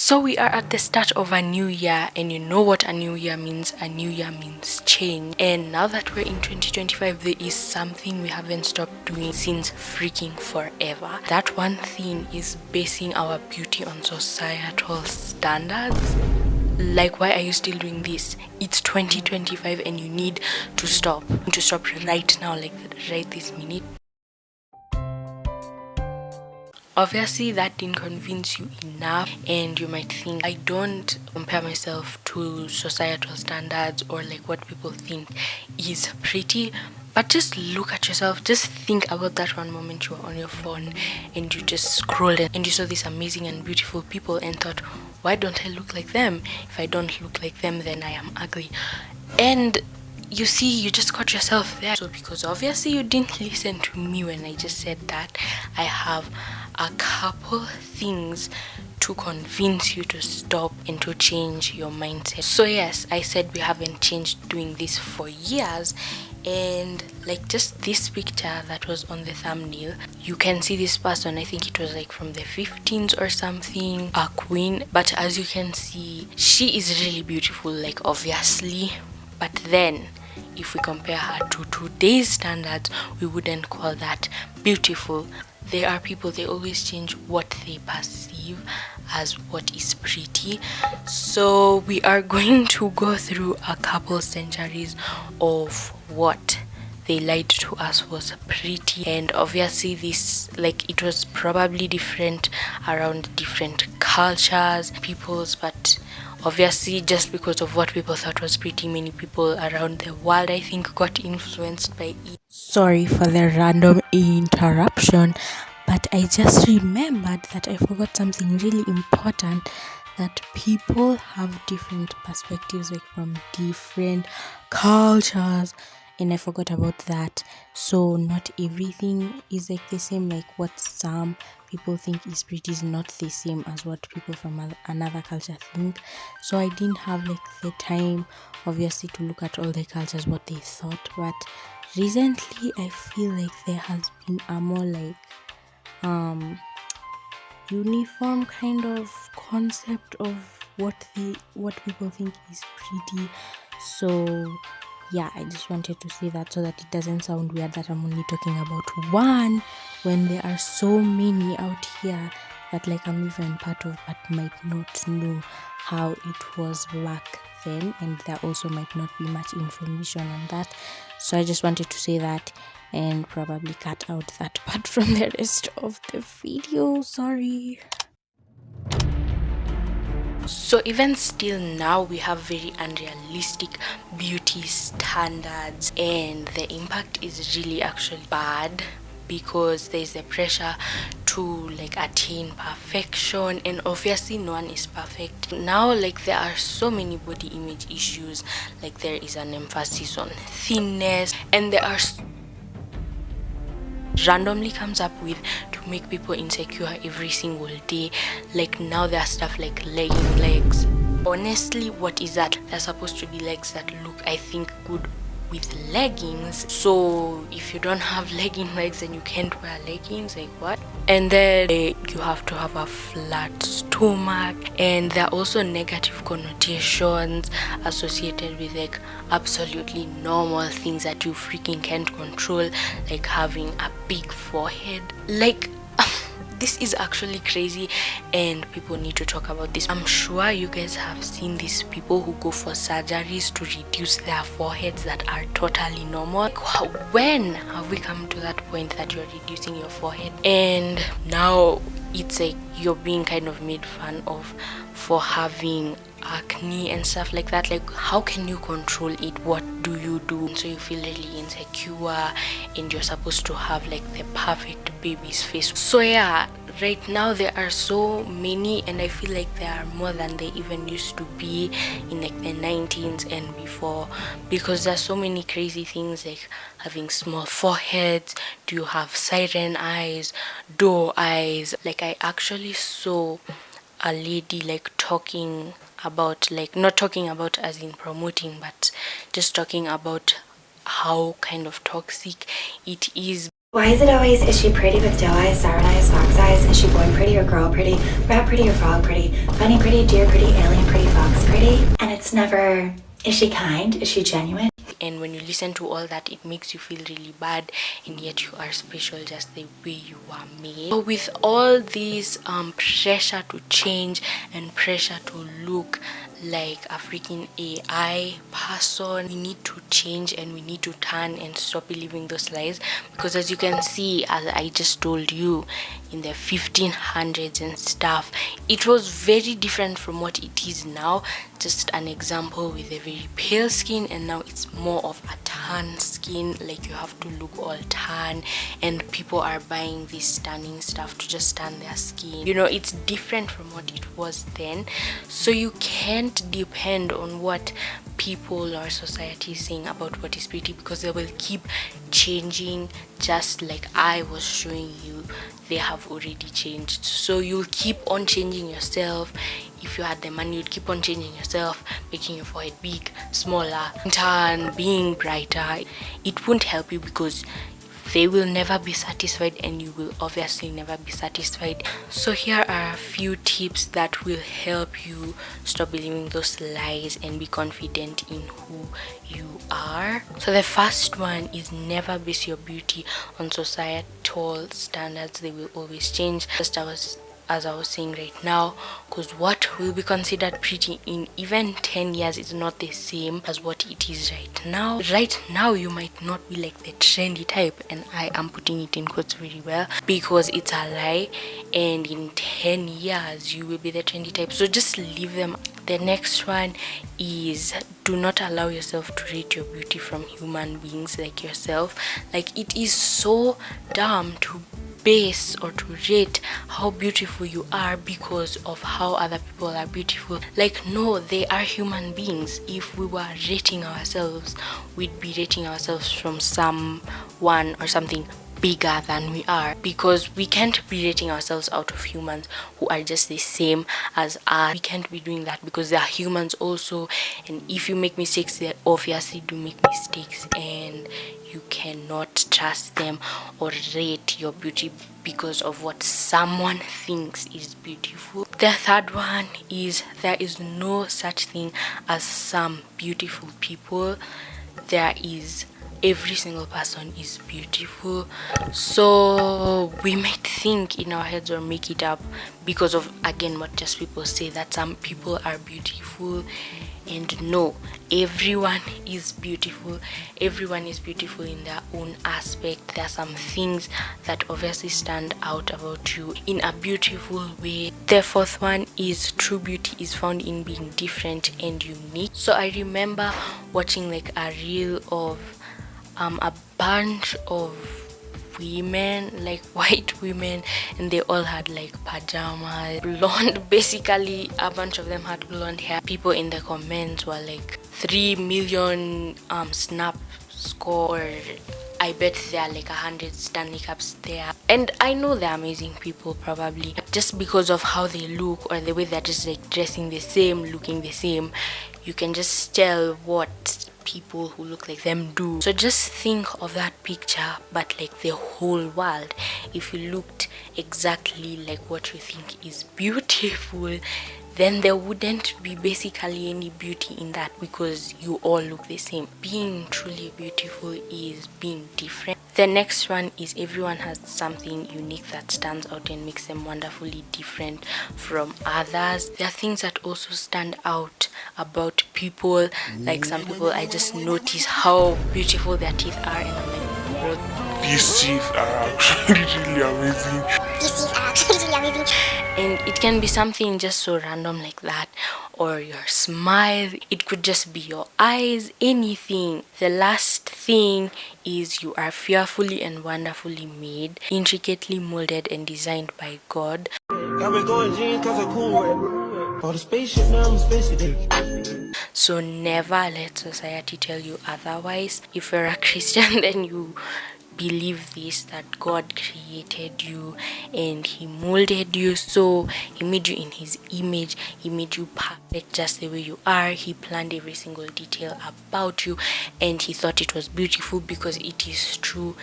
So we are at the start of a new year, and you know what a new year means. A new year means change. And now that we're in 2025, there is something we haven't stopped doing since freaking forever. That one thing is basing our beauty on societal standards. Like, why are you still doing this? It's 2025 and you need to stop. Right now, like right this minute. Obviously, that didn't convince you enough, and you might think I don't compare myself to societal standards or like what people think is pretty. But just look at yourself, just think about that one moment you were on your phone and you just scrolled and you saw these amazing and beautiful people and thought, why don't I look like them? If I don't look like them, then I am ugly. And you see, you just caught yourself there. So because obviously you didn't listen to me when I just said that, I have a couple things to convince you to stop and to change your mindset. So yes, I said we haven't changed doing this for years, and like just this picture that was on the thumbnail, you can see this person, I think it was like from the 15s or something, a queen. But as you can see, she is really beautiful, like obviously, but then if we compare her to today's standards, we wouldn't call that beautiful. There are people, they always change what they perceive as what is pretty. So we are going to go through a couple centuries of what they lied to us was pretty, and obviously this, like, it was probably different around different cultures, peoples, but obviously just because of what people thought was pretty, many people around the world, I think, got influenced by it. Sorry for the random interruption, but I just remembered that I forgot something really important, that people have different perspectives, like from different cultures, and I forgot about that. So not everything is like the same. Like what some people think is pretty is not the same as what people from another culture think. So I didn't have like the time, obviously, to look at all the cultures, what they thought. But recently I feel like there has been a more like uniform kind of concept of what people think is pretty. So yeah, I just wanted to say that so that it doesn't sound weird that I'm only talking about one when there are so many out here that like I'm even part of, but might not know how it was back then, and there also might not be much information on that. So I just wanted to say that and probably cut out that part from the rest of the video. Sorry. So even still now, we have very unrealistic beauty standards, and the impact is really actually bad because there's the pressure to like attain perfection, and obviously no one is perfect now. Like there are so many body image issues, like there is an emphasis on thinness, and there are randomly comes up with to make people insecure every single day. Like now there are stuff like legging legs. Honestly, what is that? They're supposed to be legs that look, I think, good with leggings. So if you don't have legging legs, then you can't wear leggings. Like what? And then you have to have a flat stomach, and there are also negative connotations associated with like absolutely normal things that you freaking can't control, like having a big forehead. Like this is actually crazy, and people need to talk about this. I'm sure you guys have seen these people who go for surgeries to reduce their foreheads that are totally normal. Like, when have we come to that point that you're reducing your forehead? And now it's like you're being kind of made fun of for having acne and stuff like that. Like, how can you control it? What do you do? So you feel really insecure, and you're supposed to have like the perfect baby's face. So yeah, right now there are so many, and I feel like there are more than they even used to be in like the 19s and before, because there's so many crazy things like having small foreheads. Do you have siren eyes, doe eyes? Like I actually saw a lady like talking about, like not talking about as in promoting, but just talking about how kind of toxic it is. Why is it always, is she pretty with doe eyes, siren eyes, fox eyes? Is she boy pretty or girl pretty? Rat pretty or frog pretty? Bunny pretty, deer pretty, alien pretty, fox pretty? And it's never, is she kind? Is she genuine? And when you listen to all that, it makes you feel really bad, and yet you are special just the way you are made. So with all this pressure to change and pressure to look like a freaking AI person, we need to change and we need to turn and stop believing those lies. Because as you can see, as I just told you, in the 1500s and stuff, it was very different from what it is now. Just an example, with a very pale skin, and now it's more of a tan skin, like you have to look all tan, and people are buying this tanning stuff to just tan their skin. You know, it's different from what it was then. So you can't depend on what people or society is saying about what is pretty, because they will keep changing. Just like I was showing you, they have already changed. So you'll keep on changing yourself. If you had the money, you'd keep on changing yourself, making your forehead big, smaller, tan, being brighter. It won't help you, because they will never be satisfied, and you will obviously never be satisfied. So here are a few tips that will help you stop believing those lies and be confident in who you are. So the first one is, never base your beauty on societal standards. They will always change, just as I was saying right now, because what will be considered pretty in even 10 years is not the same as what it is right now. Right now, you might not be like the trendy type, and I am putting it in quotes very well, because it's a lie, and in 10 years, you will be the trendy type. So just leave them. The next one is, do not allow yourself to rate your beauty from human beings like yourself. Like, it is so dumb to base or to rate how beautiful you are because of how other people are beautiful. Like, no, they are human beings. If we were rating ourselves, we'd be rating ourselves from someone or something bigger than we are, because we can't be rating ourselves out of humans who are just the same as us. We can't be doing that, because they are humans also, and if you make mistakes, they obviously do make mistakes, and you cannot trust them or rate your beauty because of what someone thinks is beautiful. The third one is, there is no such thing as some beautiful people. There is, every single person is beautiful. So we might think in our heads or make it up because of, again, what just people say, that some people are beautiful. And no, everyone is beautiful. Everyone is beautiful in their own aspect. There are some things that obviously stand out about you in a beautiful way. The fourth one is, true beauty is found in being different and unique. So I remember watching like a reel of a bunch of women, like white women, and they all had like pajamas, blonde. Basically, a bunch of them had blonde hair. People in the comments were like 3 million snap score. I bet there are like 100 Stanley Cups there, and I know they're amazing people, probably just because of how they look or the way they're just like dressing the same, looking the same, you can just tell what people who look like them do. So just think of that picture, but like the whole world. If you looked exactly like what you think is beautiful, then there wouldn't be basically any beauty in that, because you all look the same. Being truly beautiful is being different. The next one is, everyone has something unique that stands out and makes them wonderfully different from others. There are things that also stand out about people. Like, some people, I just notice how beautiful their teeth are, and I'm like, bro, these teeth are actually really amazing. And it can be something just so random like that, or your smile. It could just be your eyes, anything. The last thing is, you are fearfully and wonderfully made, intricately molded and designed by God. So never let society tell you otherwise. If you're a Christian, then you believe this, that God created you and he molded you. So he made you in his image. He made you perfect just the way you are. He planned every single detail about you, and he thought it was beautiful because it is true.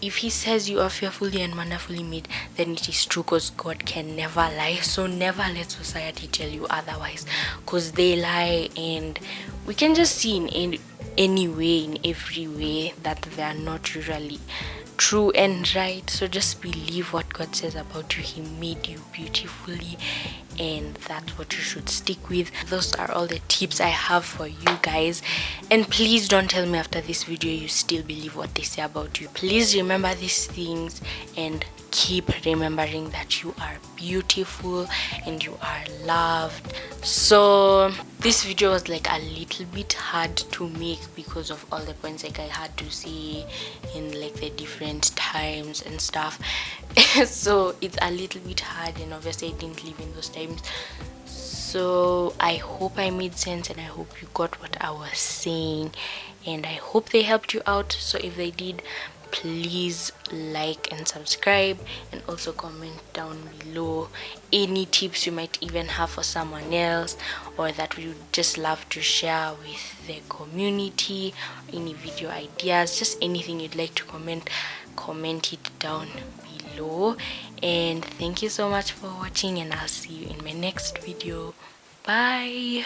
if he says you are fearfully and wonderfully made, then it is true, because God can never lie. So never let society tell you otherwise, because they lie, and we can just see in any way, in every way, that they are not usually true and right. So just believe what God says about you. He made you beautifully, and that's what you should stick with. Those are all the tips I have for you guys. And please don't tell me after this video you still believe what they say about you. Please remember these things, and keep remembering that you are beautiful and you are loved. So this video was like a little bit hard to make because of all the points like I had to say in like the different times and stuff. So it's a little bit hard, and obviously I didn't live in those times. So I hope I made sense, and I hope you got what I was saying, and I hope they helped you out. So if they did, please like and subscribe, and also comment down below any tips you might even have for someone else, or that we would just love to share with the community, any video ideas, just anything you'd like to comment it down below. And thank you so much for watching, and I'll see you in my next video. Bye.